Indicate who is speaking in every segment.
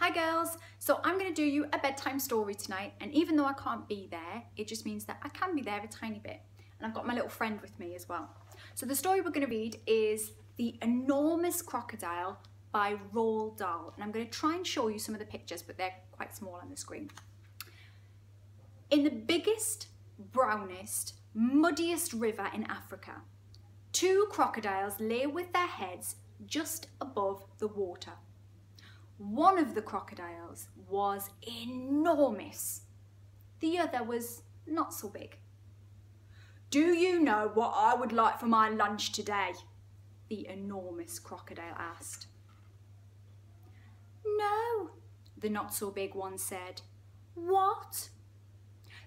Speaker 1: Hi girls, so I'm going to do you a bedtime story tonight, and even though I can't be there, it just means that I can be there a tiny bit, and I've got my little friend with me as well. So the story we're going to read is The Enormous Crocodile by Roald Dahl, and I'm going to try and show you some of the pictures, but they're quite small on the screen. In the biggest, brownest, muddiest river in Africa, two crocodiles lay with their heads just above the water. One of the crocodiles was enormous. The other was not so big. "Do you know what I would like for my lunch today?" the enormous crocodile asked. "No," the not so big one said. "What?"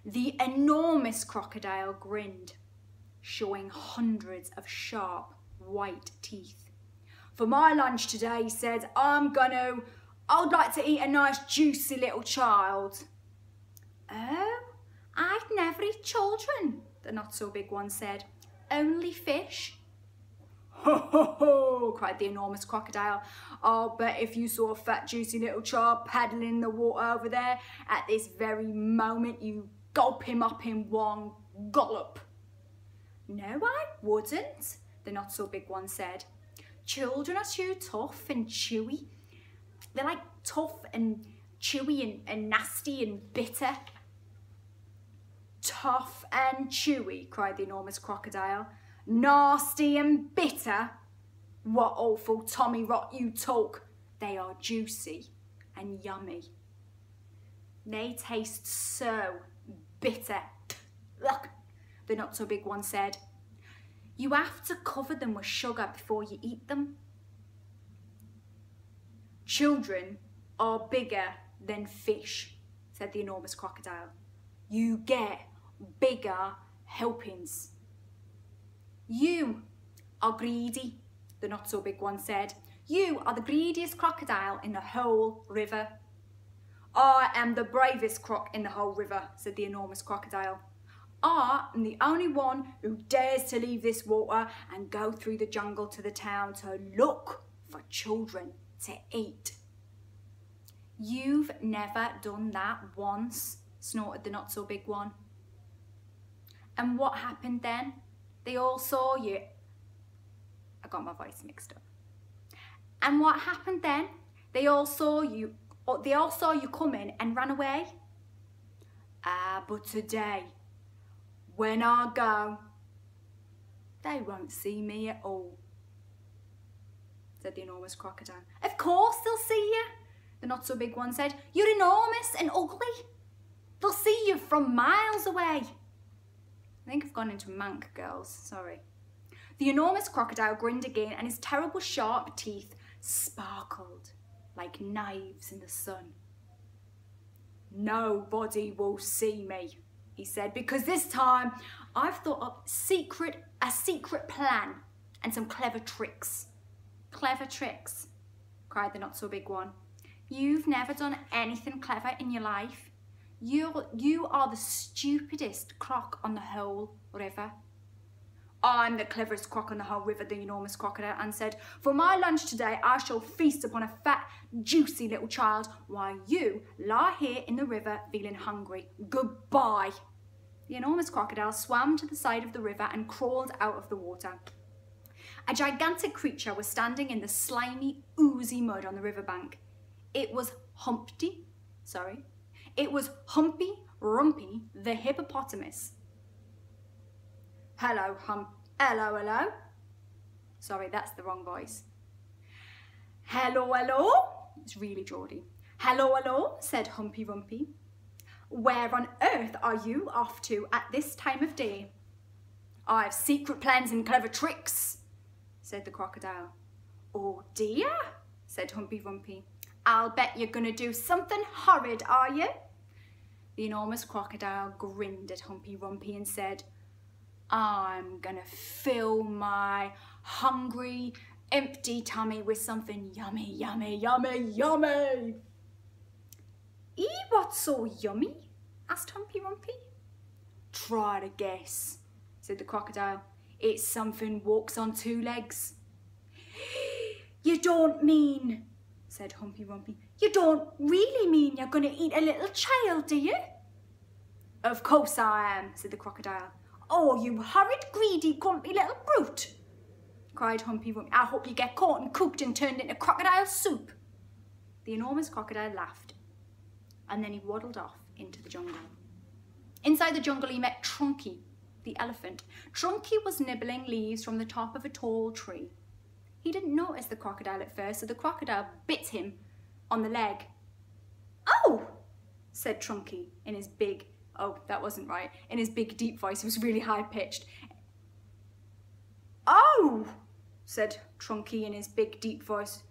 Speaker 1: The enormous crocodile grinned, showing hundreds of sharp white teeth. "For my lunch today," he said, I'd like to eat a nice juicy little child." "Oh, I'd never eat children," the not so big one said. "Only fish." "Ho ho ho," cried the enormous crocodile. "I'll bet if you saw a fat juicy little child paddling in the water over there, at this very moment you gulp him up in one gollop." "No, I wouldn't," the not so big one said. "Children are too tough and chewy. They're like tough and chewy and nasty and bitter." "Tough and chewy," cried the enormous crocodile. "Nasty and bitter? What awful tommy rot you talk. They are juicy and yummy. They taste so bitter." "Ugh," the not so big one said. "You have to cover them with sugar before you eat them." "Children are bigger than fish," said the enormous crocodile. "You get bigger helpings." "You are greedy," the not so big one said. "You are the greediest crocodile in the whole river." "I am the bravest croc in the whole river," said the enormous crocodile. "I am the only one who dares to leave this water and go through the jungle to the town to look for children to eat." "You've never done that once," snorted the not so big one. "And what happened then? They all saw you." I got my voice mixed up. "And what happened then? They all saw you coming and ran away." But today, when I go, they won't see me at all," said the enormous crocodile. "Of course they'll see you," the not so big one said. "You're enormous and ugly. They'll see you from miles away." I think I've gone into mank, girls, sorry. The enormous crocodile grinned again, and his terrible sharp teeth sparkled like knives in the sun. "Nobody will see me," he said, "because this time I've thought up a secret plan and some clever tricks." "Clever tricks?" cried the not so big one. "You've never done anything clever in your life. You are the stupidest croc on the whole river." "I'm the cleverest croc on the whole river," the enormous crocodile answered. "For my lunch today, I shall feast upon a fat, juicy little child while you lie here in the river feeling hungry. Goodbye." The enormous crocodile swam to the side of the river and crawled out of the water. A gigantic creature was standing in the slimy, oozy mud on the riverbank. It was Humpty Rumpy the hippopotamus. Hello. Sorry, that's the wrong voice. Hello. It's really Geordie. Hello, said Humpty Rumpy. "Where on earth are you off to at this time of day?" "I have secret plans and clever tricks," said the crocodile. "Oh dear," said Humpty Rumpy. "I'll bet you're going to do something horrid, are you?" The enormous crocodile grinned at Humpty Rumpy and said, "I'm going to fill my hungry, empty tummy with something yummy, yummy, yummy, yummy." "What's so yummy?" asked Humpty Rumpy. "Try to guess," said the crocodile. "It's something walks on two legs." "You don't mean," said Humpty Rumpy. You don't really mean you're going to eat a little child, do you? Of course I am, said the crocodile. Oh, you horrid, greedy, grumpy little brute, cried Humpy Wumpy. I hope you get caught and cooked and turned into crocodile soup. The enormous crocodile laughed, and then he waddled off into the jungle. Inside the jungle he met Trunky, the elephant. Trunky was nibbling leaves from the top of a tall tree. He didn't notice the crocodile at first, so the crocodile bit him on the leg. Oh, said Trunky in his big, oh, that wasn't right, in his big deep voice. It was really high pitched. Oh, said Trunky in his big deep voice.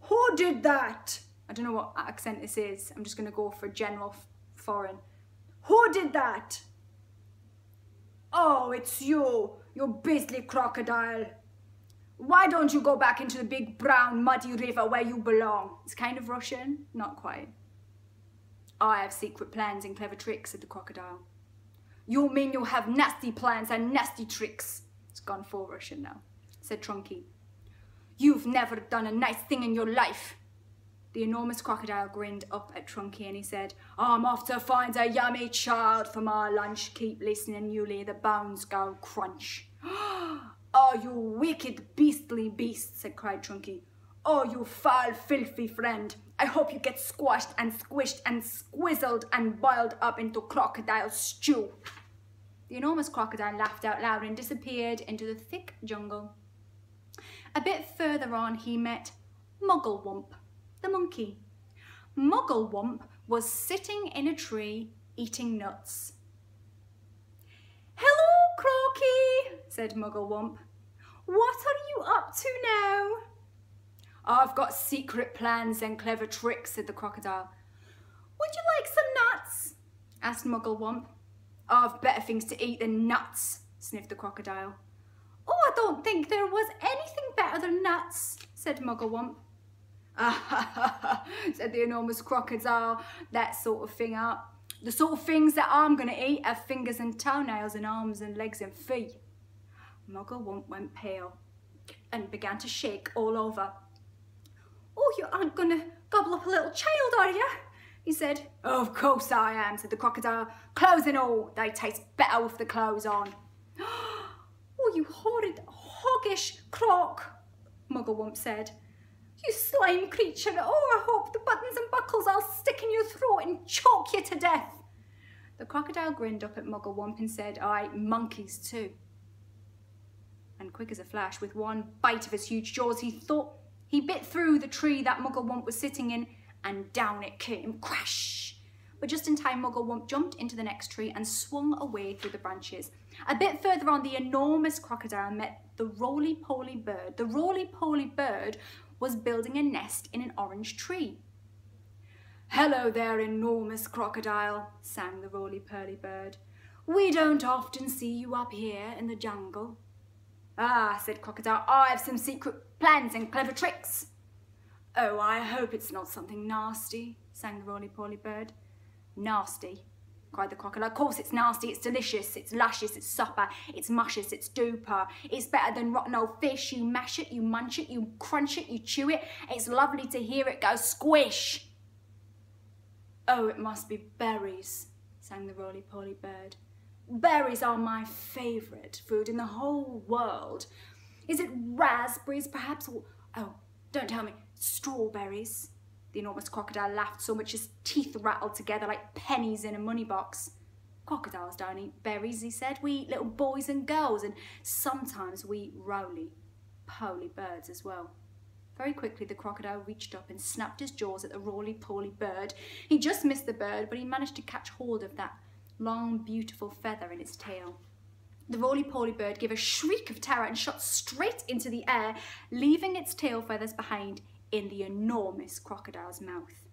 Speaker 1: Who did that? I don't know what accent this is. I'm just going to go for general foreign. Who did that? Oh, it's you beastly crocodile. Why don't you go back into the big brown muddy river where you belong? It's kind of Russian, not quite. I have secret plans and clever tricks, said the crocodile. You mean you have nasty plans and nasty tricks? It's gone full Russian now, said Trunky. You've never done a nice thing in your life. The enormous crocodile grinned up at Trunky and he said, I'm off to find a yummy child for my lunch. Keep listening, you'll hear the bones go crunch. Oh, you wicked beastly beast, cried Trunky. Oh, you foul, filthy friend. I hope you get squashed and squished and squizzled and boiled up into crocodile stew. The enormous crocodile laughed out loud and disappeared into the thick jungle. A bit further on he met Mugglewump, the monkey. Mugglewump was sitting in a tree eating nuts. Hello, Croaky, said Mugglewump. What are you up to now? I've got secret plans and clever tricks, said the crocodile. Would you like some nuts? Asked Mugglewump. I've better things to eat than nuts, sniffed the crocodile. Oh, I don't think there was anything better than nuts, said Mugglewump. Ah, ha, ha, ha, said the enormous crocodile. That sort of thing are the sort of things that I'm going to eat are fingers and toenails and arms and legs and feet. Mugglewump went pale and began to shake all over. Oh, you aren't going to gobble up a little child, are you? He said. Of course I am, said the crocodile. Clothes and all, they taste better with the clothes on. Oh, you horrid, hoggish croc, Mugglewump said. You slime creature, oh, I hope the buttons and buckles I'll stick in your throat and choke you to death. The crocodile grinned up at Mugglewump and said, I eat monkeys too. And quick as a flash, with one bite of his huge jaws, he bit through the tree that Mugglewump was sitting in, and down it came, crash. But just in time, Mugglewump jumped into the next tree and swung away through the branches. A bit further on, the enormous crocodile met the roly-poly bird. The roly-poly bird was building a nest in an orange tree. Hello there, enormous crocodile, sang the roly-poly bird. We don't often see you up here in the jungle. Ah, said Crocodile, I have some secret plans and clever tricks. Oh, I hope it's not something nasty, sang the roly-poly bird. Nasty, cried the crocodile. Of course it's nasty, it's delicious, it's luscious, it's supper, it's muscious, it's duper. It's better than rotten old fish. You mash it, you munch it, you crunch it, you chew it. It's lovely to hear it go squish. Oh, it must be berries, sang the roly-poly bird. Berries are my favourite food in the whole world. Is it raspberries, perhaps? Or, oh, don't tell me, strawberries? The enormous crocodile laughed so much his teeth rattled together like pennies in a money box. Crocodiles don't eat berries, he said. We eat little boys and girls, and sometimes we eat roly-poly birds as well. Very quickly, the crocodile reached up and snapped his jaws at the roly-poly bird. He just missed the bird, but he managed to catch hold of that long, beautiful feather in its tail. The roly-poly bird gave a shriek of terror and shot straight into the air, leaving its tail feathers behind in the enormous crocodile's mouth.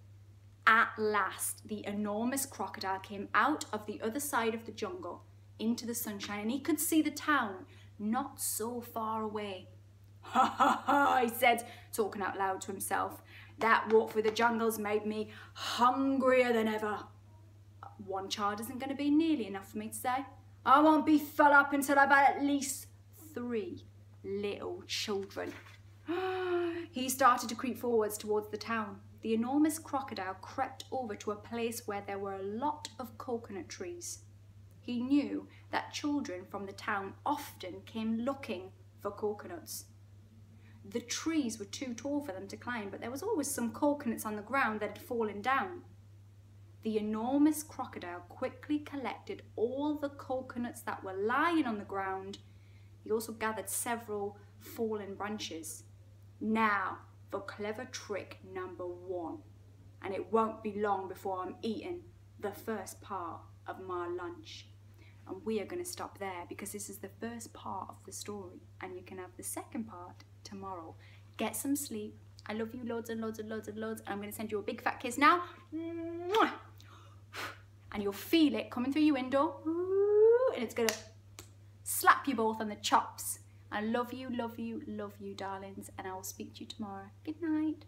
Speaker 1: At last, the enormous crocodile came out of the other side of the jungle into the sunshine, and he could see the town not so far away. Ha ha ha, he said, talking out loud to himself. That walk through the jungles made me hungrier than ever. One child isn't going to be nearly enough for me to say. I won't be full up until I've had at least 3 little children. He started to creep forwards towards the town. the enormous crocodile crept over to a place where there were a lot of coconut trees. He knew that children from the town often came looking for coconuts. The trees were too tall for them to climb, but there was always some coconuts on the ground that had fallen down. The enormous crocodile quickly collected all the coconuts that were lying on the ground. He also gathered several fallen branches. Now for clever trick number 1. And it won't be long before I'm eating the first part of my lunch. And we are going to stop there because this is the first part of the story. And you can have the second part tomorrow. Get some sleep. I love you loads and loads and loads and loads. And I'm going to send you a big fat kiss now. And you'll feel it coming through your window. And it's going to slap you both on the chops. I love you, love you, love you, darlings. And I will speak to you tomorrow. Good night.